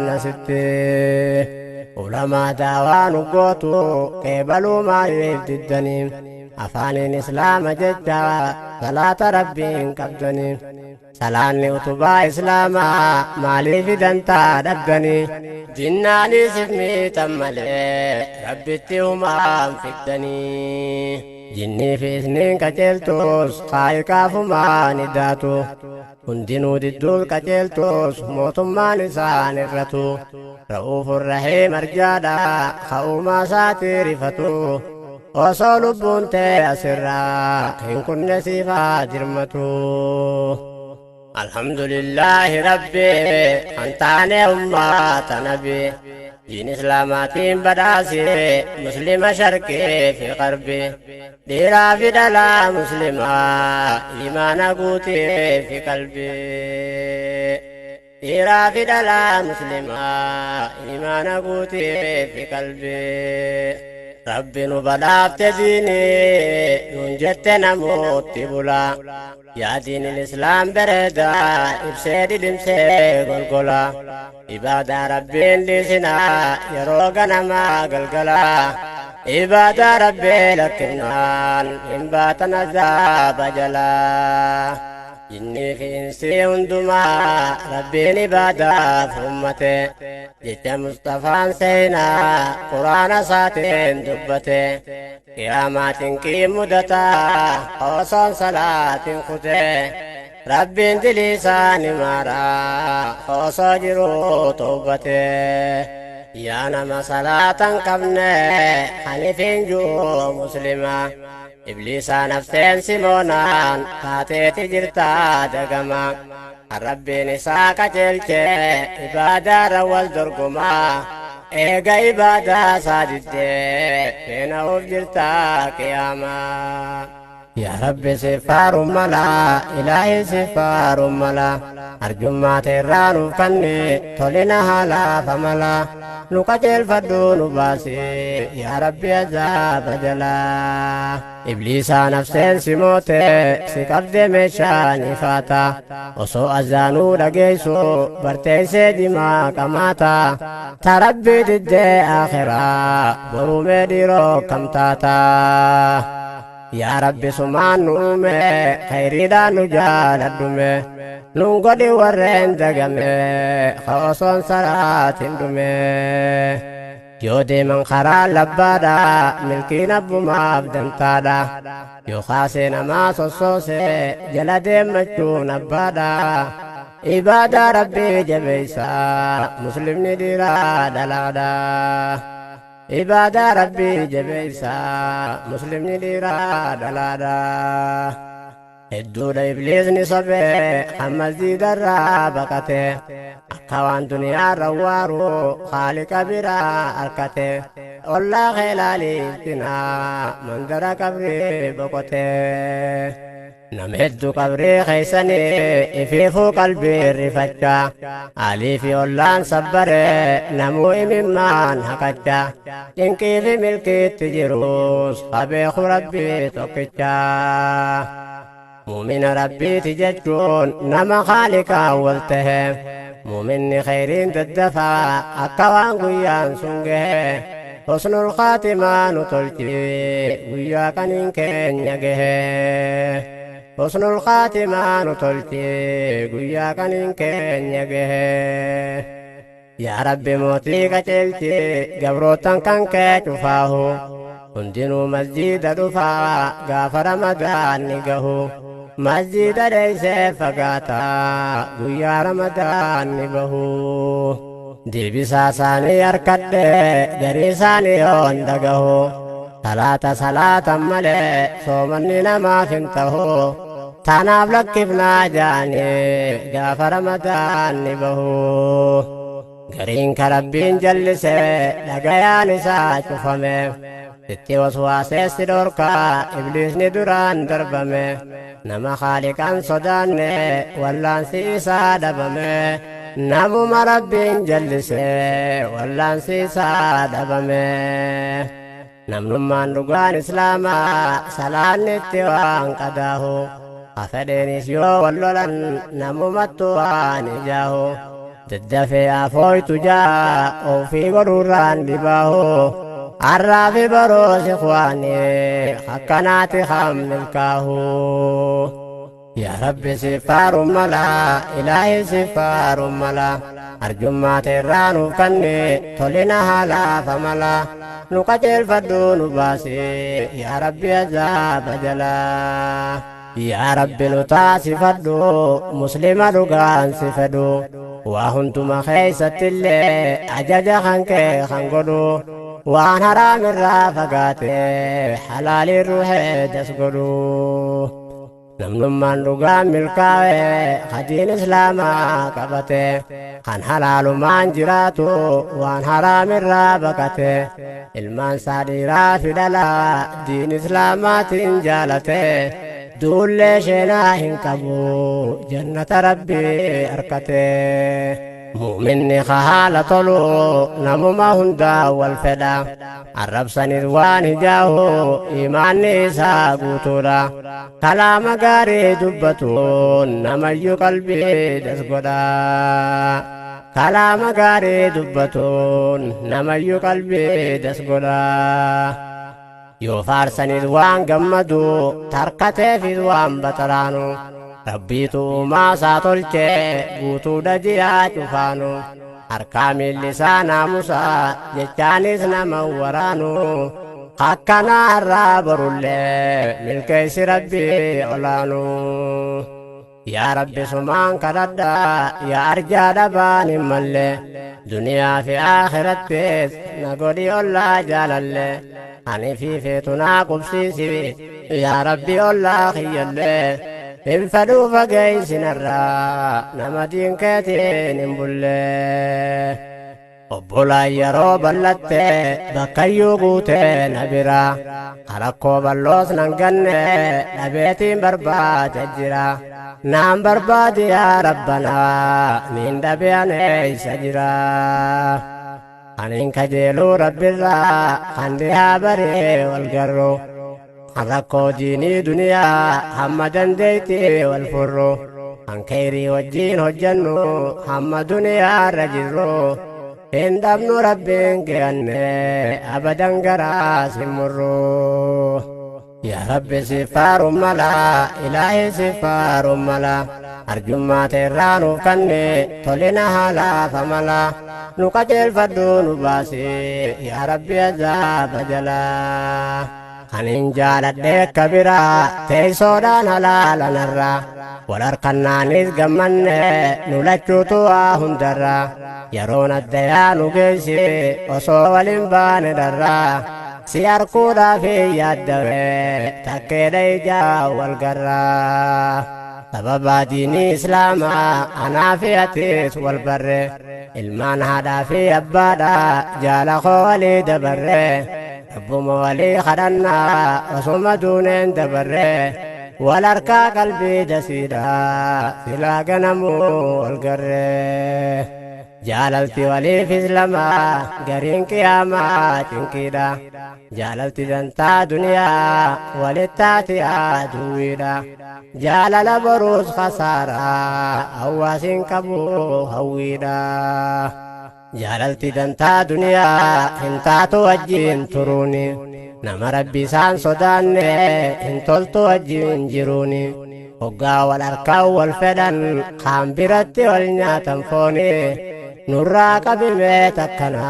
nasitti ulama dawaan uggootu qeebaluu maaliif diddanii afaaniin islaama jecha salaata rabbiin qabdanii salaanni utubaa islaamaa maaliif dantaa dhabdanii jinnaanis ifmiitan malee rabbitti humaan fiddanii jinnii fi isniin qajeeltus kaayikaafumaan iddaatu hundinuu didduun qajeeltus mootummaan isaan irratu ra'uufun rahee marjaadha ka'uumaa isaatii rifatu osoo lubbuun tee asirraa hin kunne siifaa jirmatu alhamdulillahi rabbi antaane ummaata nabi diin islaamaatiin badhaasi muslima sharqii fi qarbi dhiiraa fi dhalaa muslimaa imaana guutii fi qalbii dhiiraa fi dhalaa muslimaa imaana guutii fi qalbii rabbi nu badhaafte diini nun jette namooti bula yaa diinil islaam bereeda ibsee didimsee golgola ibaadaa rabbiin dhiisinaa yeroo ganamaa galgala ibaadaa rabbii lakkifnaan hin baatan azaaba jalaa jinnii fi insii hundumaa rabbiin ibaadaaf ummate jecha mustafaan seenaa quraana isaatiin dubbate qiyaamaatiin qiimudataa osoon salaatiin kute rabbiin dilii isaani maaraa osoo jiruu tawbate yaa nama salaatan qabne hanifiin juu muslima ibliisaa nafseen simoonaan taateeti jirtaa dagama rabbiin isaa qajeelche ibaadaarra wal dorgomaa eega ibaadaa isaa diddee seena'uuf jirtaa qiyaamaa yaa rabbi siffaaruun malaa ilaahi siffaaruun malaa arjummaa teerraa nuuf kanni tolina haalaafa malaa nu qajeelfadhuu nu baasi yaa rabbi azaaba jalaa ibliisaa nafseen si moote si qabde meeshaan ifaata osoo azaanuu dhageessu barteessee dimaa qamaata ta rabbii diddee akhiraa borumee dhiiroo kamtaata yaa rabbi sumaan nu uume khayriidhaan nu jaaladhume nun godhi warreen dagame ka osoon salaatiin dhume yoo deeman karaa labbaadha milkiin abbumaaf dantaadha yoo kaasee namaa sossoose jala deemmachuun abbaadha ibaadaa rabbii jabeeysaa muslimni dhiiraa dhalaadha ibaadaa rabbii jabeeysaa muslimni dhiiraa dhalaadha hedduudha ibliisni sobee ammas diidarraa baqate akka waan duniyaarra waaru haaliqa biraa harkate ollaa keelaaliiftinaa mandara qabrii boqote nam hedduu qabrii keeysanii ifiifuu qalbii rifacha alii fi ollaan sabbare namuu imimmaan haqacha dinqii fi milkiitti jirus habeeku rabbii tokkicha muumina rabbiiti jechuun nama haaliqaan wal tahe muuminni khayriin daddafaa akka waan guyyaan sun gahe husnul khaatimaa nu tolchi guyyaa qaniin keenya gahe husnul khaatimaa nu tolchi guyyaa qaniin keenya gahe yaa rabbi mootii qaceelchi gabrootan kan kee cufaahu hundinuu masjiida dhufaa gaafa ramadaanni gahu masjiida dheeysee fagaataa guyyaa ramadaanni bahu deebisaa isaanii harkadhe garii isaanii yoon dhagahu salaatan malee soomanni namaaf hin tahu tanaaf lakkifnaa jaanii gaafa ramadaanni bahu gariin ka rabbiin jallise dhagayaan isaa cufame itti waswaaseessi dhorkaa ibliisni duraan darbame nama haaliqan sodaanne wallaansi isaa dhabame namuma rabbiin jallise wallaansi isaa dhabame namnummaan dhugaan islaamaa salaannitti waan qadaahu afedheenis yoo wallolan namumattu waan ijaahu تدفي أفويت جاء وفي غروران لباهو عراف بروس إخواني حكنات خم الكاهو يا رب سفار ملا إلهي سفار ملا أرجو ما ترانو كني تولينا هلا فملا نقتل فدون باسي يا ربي عذاب جلا يا رب نتاسي فدو مسلم رقان سفدو وهنتم خيسة اللي أجج خنك خنقدو وعن حرام الرافقات حلال الروح تسقدو نمنمان رقان ملكاوي خدين إسلاما قبته خان حلال مان جراتو وعن حرام الرافقات المان ساديرا في دلا دين إسلامات إنجالته دول شينا هنكبو جنة ربي أركته مؤمن خهالة طلو نمو ما هندا والفدا عرب سنروان جاهو إيمان نيسا قوتورا كلام غاري دبتون نمي قلبي دسقدا كلام غاري دبتون نمي قلبي دسقدا يو فارسني دوان قمدو تركته في دوان بطرانو ربيتو ما ساتولچه قوتو دجيا چفانو أركام اللسان موسى جتانيس نمورانو حقنا الرابر اللي ملكيس ربي علانو يا رب سمان كردا يا أرجى دباني ملي دنيا في آخرت نقولي الله جلال أني في فيتنا قبسيسي يا ربي الله خيالي انفدوا فقيس نرى نمدين كاتين انبولي obbola yeroo ballatte bakkayyuu guutee na bira harakkoo balloos nan ganne dhabeetiin barbaada jira naan barbaadi yaa rabbanaa niin dhabeane isa jira aniin kajeeluu rabbirraa kan dhihaa baree wal garro harakkoo diinii duniyaa hamma dandeeyti wal furro an khayrii wajjiin hojjannu hamma duniyaarra jirru إن دبن ربين كأنه أبدا قراس مرو يا رب سفار ملا إلهي سفار ملا أرجو ما ترانو كني تولينا هلا فملا نقتل فدون باسي يا ربي عذاب جلا خنين جالت ديك كبيرا تيسودان هلالا نرى والأرقنا نزقمن نلجوتو هندرا يرون الديان قيسي وصوى الانبان درا سيار كودا في يدوي تكيد إيجا والقرا سبب ديني إسلاما أنا في أتيس والبر المان هذا في أبادا جال خوالي دبر رب موالي خدنا وصم دونين دبر والأركا قلبي دسيدا سلا قنمو والقر جاللتي ولي في إسلاما قرين قيامات كيدا جاللتي دنتا دنيا ولتاتي دويدا جالل بروز خسارة هواسين كبو هويدا جاللتي دنتا دنيا انتاتو وجين تروني نما ربي سان صداني انتولتو وجين جروني وقا والأركا والفدن خام برتي والنياتن فوني نراك بميتكنا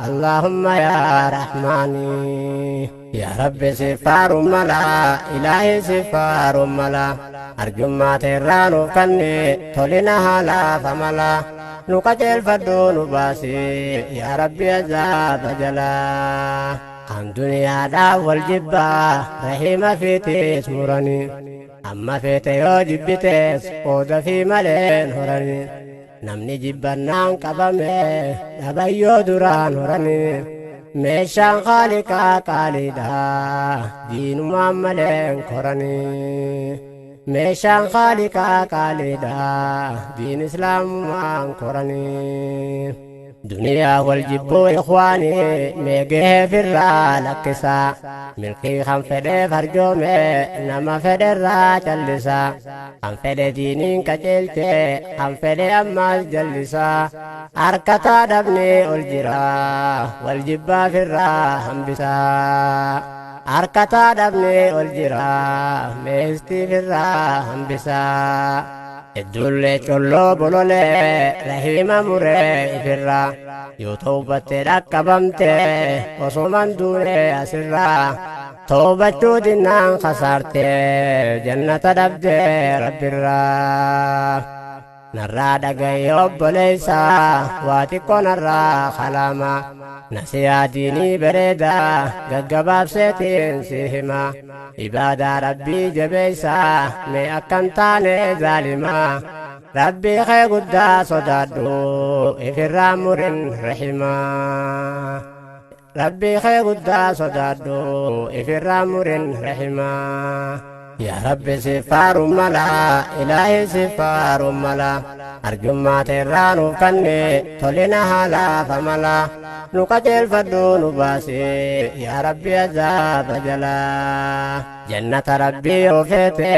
اللهم يا رحماني يا رب سفار ملا إلهي سفار ملا أرجو ما ترانو كني تولينا هلا فملا نقتل فدون باسي يا ربي عذاب جلا عن دنيا دا والجبا رحيم في تيس مرني أما في تيو جبتيس قود في ملين هرني namni jibbannaan qabame dhabayyoo duraan horani meeshaan qaaliqaa qaaliidha diinumaan maleen korani meeshaan qaaliqaa qaaliidha diin islaamumaan korani دنيا والجبو إخواني ميجيه في الرالكسا ملكي خم فدي فرجومي نما فدي الراجلسا خم فدي دينين كجلتي خم فدي أماس جلسا أركتا دبني الجرا والجبا في الراهم بسا أركتا دبني الجرا ميستي في الراهم بسا الدولة كله بلولة رحيمة مري فرا يوتوبة ركبمت وصومن دوني أسرا توبة دينان خسرت جنة دبد رب الرا نرى دقي أبليسا واتكو نرى خلاما نسيا ديني بريدا قباب سيتين سيهما عبادة ربي جبيسا مي أكنتاني ظالما ربي خي قدا صدادو إفرا مرن رحما ربي خي قدا صدادو إفرا مرن رحما يا رب سفار ملا إلهي سفار ملا أرجو ما ترانو كني تولينا هلا فملا نقتل فدو نباسي يا ربي عذاب جلا جنة ربي وفيته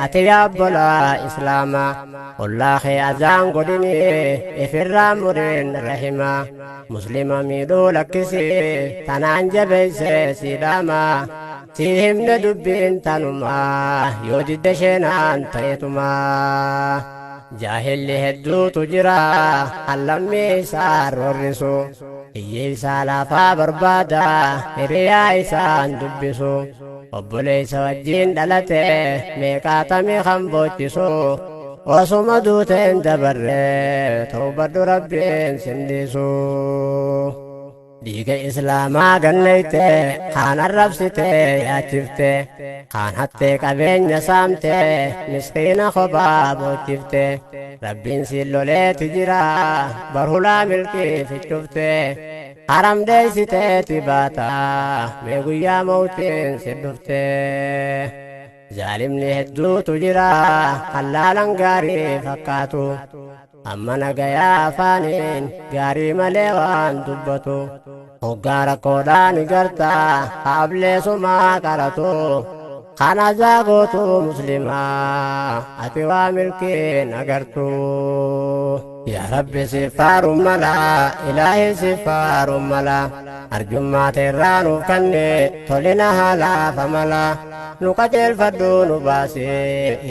أتي يا بلا إسلاما والله أذان قدني إفر مرين رحمة مسلم ميدو لكسي تنان جبيسي سيداما سيهم ندبين تنما يودي دشنان تيتما جاهل هدو تجرا علمي سار ورسو إيه سالافا بربادا إريا إسان دبسو وبليس وجين دلته ميقاتمي خنبوتسو وصمدوتين دبره توبة ربين سندسو ديك إسلاما قليته خان الربسته ياتفته خان حتى قبين يسامته مسكين خباب وتفته ربين سيلو لي تجرا برهلا ملكي في الشفته حرم ديسته تباتا ميقويا موتين سدفته ظالمني هدو تجرا حلالا غاري فكاتو أما نغيا فانين غاري مليوان دبتو وغارا كودان غرتا قبل سما كارتو خانا زاغوتو مسلما أتوا ملكي نغرتو يا رب سفار ملا إلهي سفار ملا أرجو ما ترانو كني تولينا هلا فملا نقتل فدو نباسي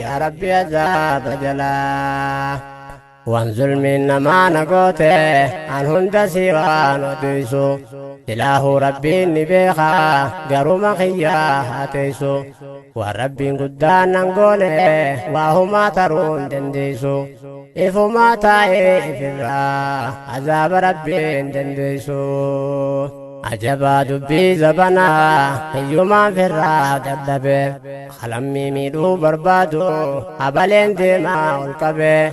يا ربي عذاب جلا وانزل من ما نقوته عن هند سيوان وديسو إله ربي نبيخا قروا مخيا هاتيسو وربي قدان نقوله وهما ترون دنديسو إفما تاي إفرا عذاب ربي دنديسو عجبا دبي زبنا يوما فرا دبدبه خلمي ميدو بربادو أبلين ديما والكبه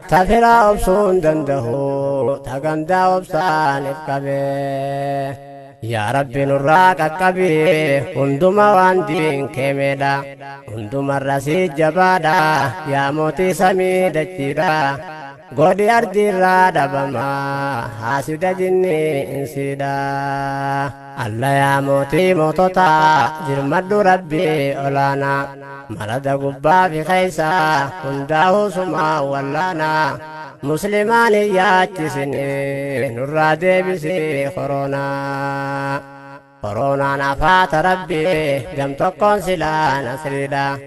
تفرا أبسون دندهو تغندا أبسان إفكبه يا ربي نراك أكبي هندما واندين كميدا هندما الرسيد جبادا يا موتي سميد الجيرا غودي أرضي رادبما حاسد جني إنسيدا الله يا موتي موتوتا جرمد ربي أولانا مرد قبا في خيسا هنداه سما ولانا مسلمان ياتسني نرادي بسي خرونا خرونا نفات ربي قم تكون سلا نسردا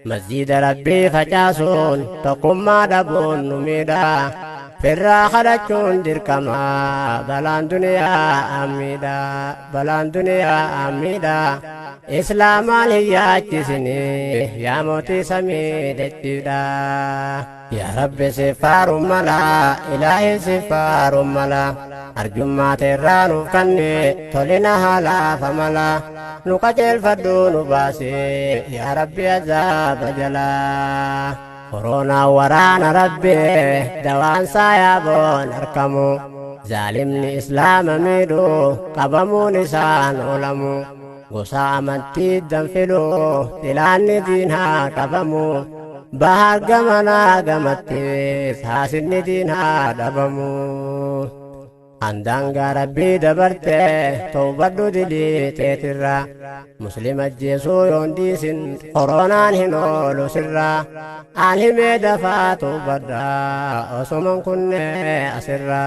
مسجد ربي فجاسون تقوم ما دبون نميدا فرا خرجون دركما بلان دنيا أميدا بلان دنيا أميدا إسلام علياتسني يا موتي سميد التدا يا رب سفار ملا إلهي سفار ملا أرجو ما ترانو كني تولينا هلا فملا نقتل فدو نباسي يا ربي عذاب جلا كورونا ورانا ربي دوان سايابون أركمو ظالمني إسلام ميدو قبمو نسان علمو غصا أمنتي دنفلو تلاني دينها قبمو bahar gamana gamatte hasinni din ha dabamu Andanga rabbii dabarte toobadhu dilii teetirra muslima ajjeesuu yoon dhiisin koronaan hin oolu sirra aan himee dafaa toobadha osoman kunne asirra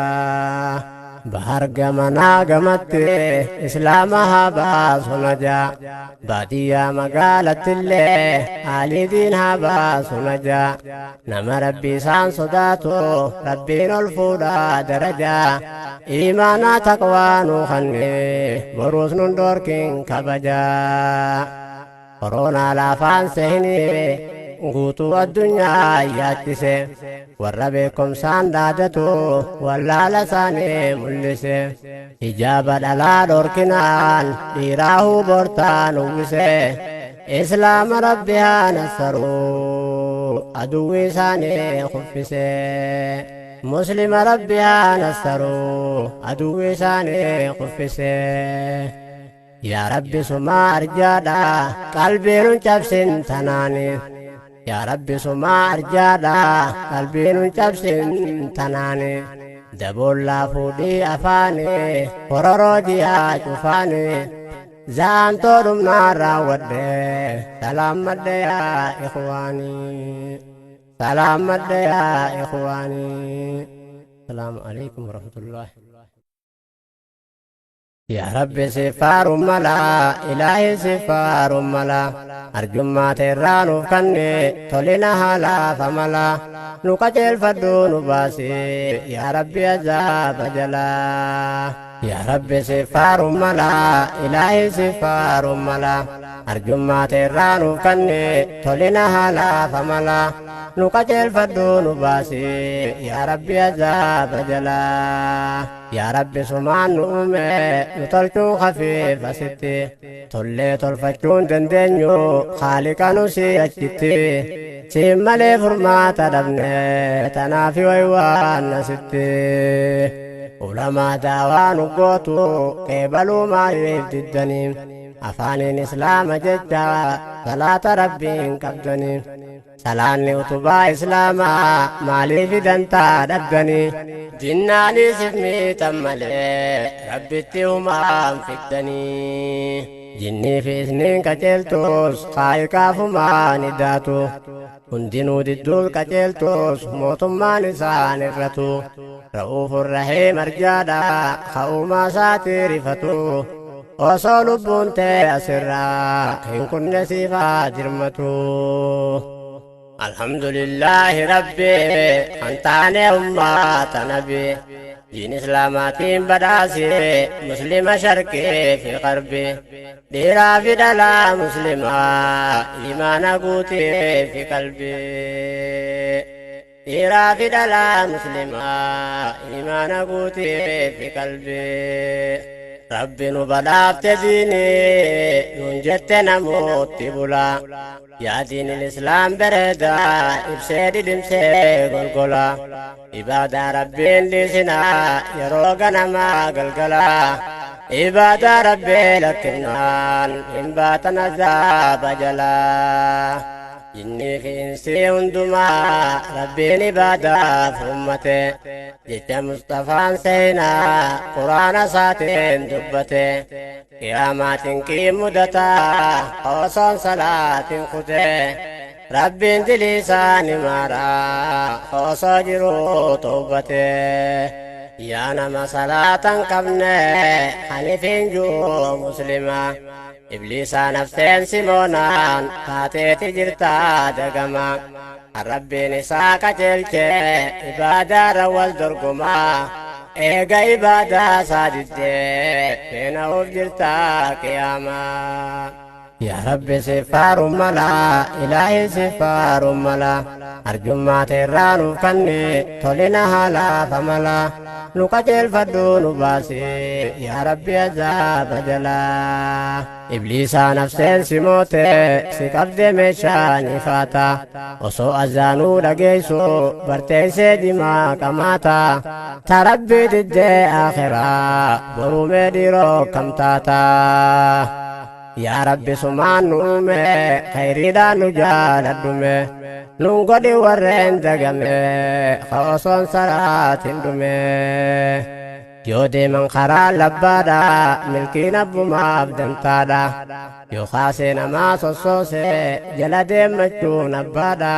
bahar gamanaa gamatti islaama haa baasu najaa baadiyyaa magaalattillee haaliidiin haa baasu najaa nama rabbii isaan sodaatu rabbiin ol fuudha darajaa imaanaa taqwaa nuu kannee boruus nun dhoorkin kabajaa koronaa laafaan sehinii guutuu addunyaa yaachise warra beekumsaan dhaadatu wallaala isaanii mul'ise hijaaba dhalaa dhorkinaan dhiiraahuu bortaan uwwise islaama rabbi haa nassaruu aduwwi isaanii kuffise muslima rabbi haa nassaruu aduwwi isaanii kuffise yaa rabbi sumaa arjaadha qalbiin cabsin tanaani yaa rabbi sumaa arjaadha qalbiin cabsin tanaani daboollaa fuudhii afaani hororoo jiyaa cufaani zaantoo dhumnaa raawwadhe salaammadhe yaa ikhwaanii salaammadhe yaa ikhwaanii salaamu alaikum warahmatullahi يا رب سفار ملا إلهي سفار ملا أرجما تيرانو كني تولينا هلا فملا نقتل فدون باسي يا رب عذاب جلا يا رب سفار ملا إلهي سفار ملا أرجما تيرانو كني تولينا هلا فملا نقتل فدون باسي يا رب عذاب جلا يا رب سمان نومي نطلقون خفيف ستي تولي تلفتون دندنيو خالقا نسي أجتي سيمالي فرماتا دبني تنافي ويوان ستي علماء داوان قوتو قبلوا ما يفتدني أفانين إسلام جدا صلاة ربين كبدني سلاني وطبا إسلاما مالي في دنتا دبني جناني سفمي تمالي ربي التهما فكتني جني في سنين كتلتوس خايقا فما نداتو هندينو ددول كتلتوس موتما نسان الرتو رؤوف الرحيم أرجادا خوما ساترفتو وصول بنتي أسرا إن كن سيفا جرمتو الحمد لله ربي أنت عني أمة نبي دين إسلاماتين بداسي مسلم شرقي في غربي ديرا في دلا مسلمة إيمان قوتي في قلبي ديرا في دلا مسلمة إيمان قوتي في قلبي ربي نبدأت ديني ننجت نموت بلا يا دين الإسلام بردا إبسيد دمسي قلقلا إبادة ربي لسنا يروغنا ما قلقلا إبادة ربي لكنان إن باتنا زاب جلا إني في إنسي هندما ربي نبادا فمتي جيت مصطفى سينا قرآن ساتين دبتي قيامات كي مدتا خوصا صلاة خطي ربي انت لسان مارا خوصا جرو توبتي يا نما صلاة قبني حنيفين جو مسلمة إبليس نفسين سيمونان فاتت جرتا دقما ربي نساك جلتي إبادة روال درقما إيغا إبادة سادتي فينا وفجرتا قياما يا رب سفار ملا إلهي سفار ملا أرجو ما تيرانو كني تولينا هلا فملا نقتل فدون باسي يا ربي عذاب جلا إبليس نفسين سموتي سكبد مشاني فاتا وسو أزانو لقيسو برتيسي دماء كماتا تربي ضد آخرا برو مديرو كمتاتا يا ربي سمان نومي خيري دا نجال الدمي ننقضي ورين دقمي خوصون صلاة دمي yoo deeman karaa labbaadha milkiin abbumaaf dantaadha yoo kaasee namaa sossoose jala deemmachuun abbaadha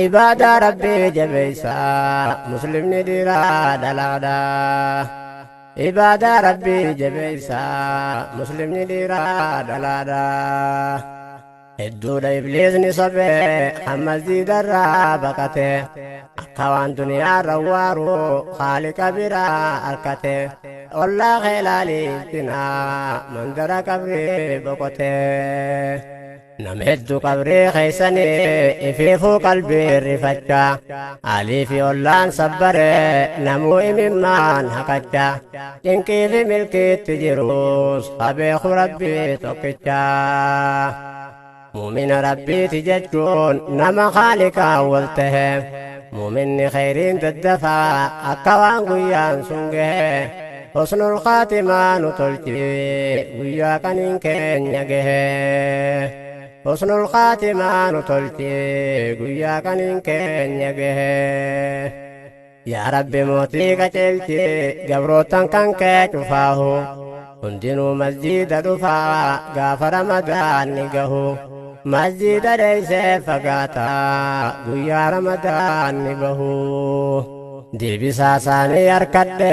ibaadaa rabbii jabeeysa muslimni dhiiraa dhalaadha ibaadaa rabbii jabeeysa muslimni dhiiraa dhalaadha hedduudha ibliisni sobee hammas diidarraa baqate akka waan duniyaarra waaru haaliqa biraa harkate ollaa keelaaliiftinaa mandara qabrii boqote nama hedduu qabrii keeysanii ifiifuu qalbii rifacha alii fi ollaan sabbare namuu imimmaan hakacha cinqii fi milkiitti jirus qabeeku rabbii tokkicha muumina rabbiiti jechuun nama haaliqaan wal tahe muuminni khayriin daddafaa akka waan guyyaan sun gahe husnul khaatimaa nu tolchi guyyaa qaniin keenya gahe husnul khaatimaa nu tolchi guyyaa qaniin keenya gahe yaa rabbi mootii qaceelchi gabrootan kan kee cufaahu hundinuu masjiida dhufaa gaafa ramadaan ni gahu masjiida dheeysee fagaataa guyyaa ramadaan ni bahu deebisaa isaanii harkadhe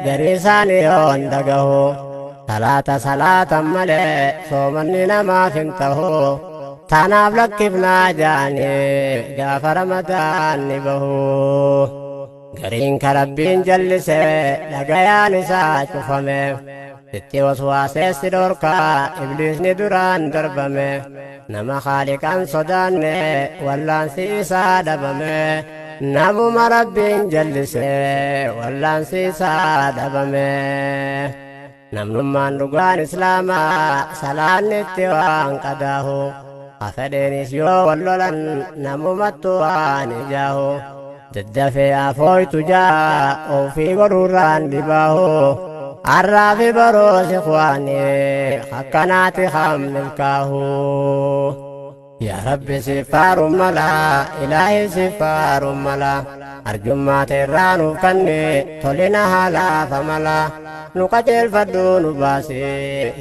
garii isaanii yoon dhagahu salaatan malee soomanni namaaf hin tahu tanaaf lakkifnaa jaanii gaafa ramadaan ni bahu gariin ka rabbiin jallise dhagayaan isaa cufame itti waswaaseessi dhorkaa ibliisni duraan darbame nama haaliqaan sodaanne wallaansi isaa dhabame namuma rabbiin jallise wallaansi isaa dhabame namnummaan dhugaan islaamaa salaannitti waan qadaahu hafedheenis yoo wallolan namumattu waan ijaahu daddafee afooytu jaa ofii godhuurraan dhibaahu arraafi baroos ikhwaani akkanaati hammilkaahu yaa rabbi siffaaruun mala ilaahi siffaaruun mala arjummaa teerraa nuuf kanne tolina haalaafa mala nu qajeelfadhu nu baasi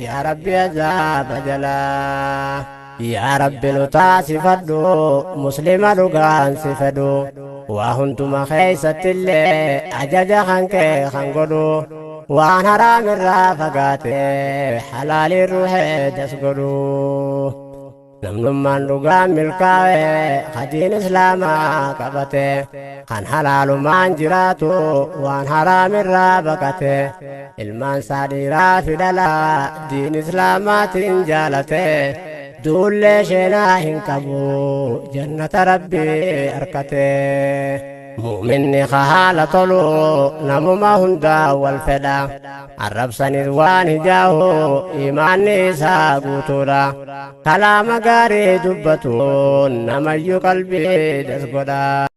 yaa rabbi azaaba jalaa yaa rabbi nu taasifadhu muslima dhugaan si fedhu waa hunduma keeysattillee ajaja kan kee kan godhu waan haraamirraa fagaate halaalii ruuxee das godhu namnummaan dhugaan milkaa'e hadiin islaamaa qabate kan halaalumaan jiraatu waan haraamirraa baqate ilmaan isaa dhiiraa fi dhalaa diin islaamaatiin jaalate duullee sheenaa hin qabu jannata rabbii arkate mu'minni haala tolu namuma hundaa wal fedha arrabsanis waan hijaahu imaanni isaa guutuudha kalaama gaarii dubbatuun namayyuu qalbii das godha